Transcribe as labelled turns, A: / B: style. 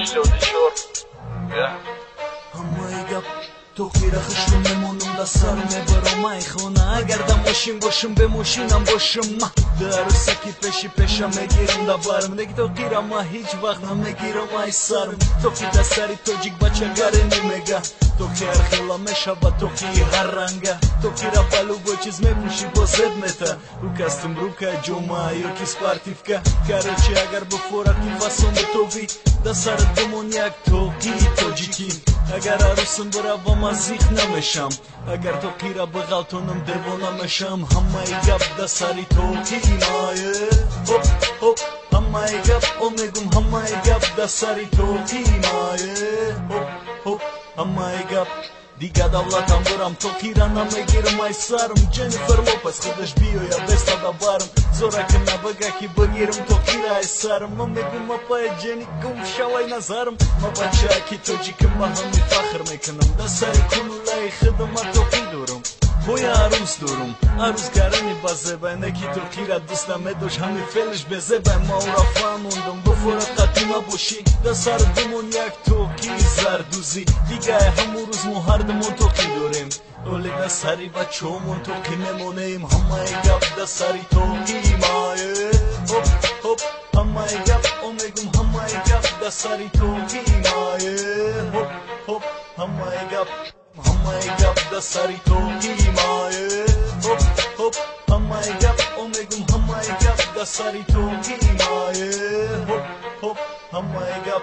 A: başlıyordu şor. Ya.
B: Hammayga to'qira xishim memonimda sarme baromay xona agarda moshin boshim be moshinam boshim ma darusaki peshi pesha megirim da barim negi to'qira ma hech vaqt megirim ay sarim to'qida sari tojik bacha gareni mega to'qir xila meshaba to'qi haranga to'qira balu bochiz mepushi bozedmeta rukastim ruka joma yoki sportivka короче agar bu forakim vasom to'vi da sar demoniak to'qi tojiki agar arusim biravam azikh namesham agar to'qira big'altonim devona mesham hammay gap da sari to'qi maye hop hop hammay gap omegum hammay gap da sari to'qi maye hop hop hammay gap Diga davlatam buram to'qira namegirim ay sarim Jennifer Lopez xidish biyo ya besta da barim zorakim nabagaki bagirim to'qira ay sarim Mamegum apaya jenikum shavay nazarim Mabachaki tojikim bahami fakhr mekanam Da sari kunulay khidma to'qi durum Khoya aruz durum Aruz garani bazebay Neki to'qira do'stam edosh hami felish bezebay Maura famundum buforat qatima boshi Da sar demoniak to'qi zarduzi Diga hamu ruz muhardimon to'qi durim Ole da sari bachomon to'qi memoneim Hammay gap da sari to'qi maye Hop hop hammay gap omegum hammay gap da sari to'qi maye Hop hop hammay gap Hammay gap da sari to'qi maye Hop hop hammay gap omegum hammay gap da sari to'qi maye Hop hop hammay gap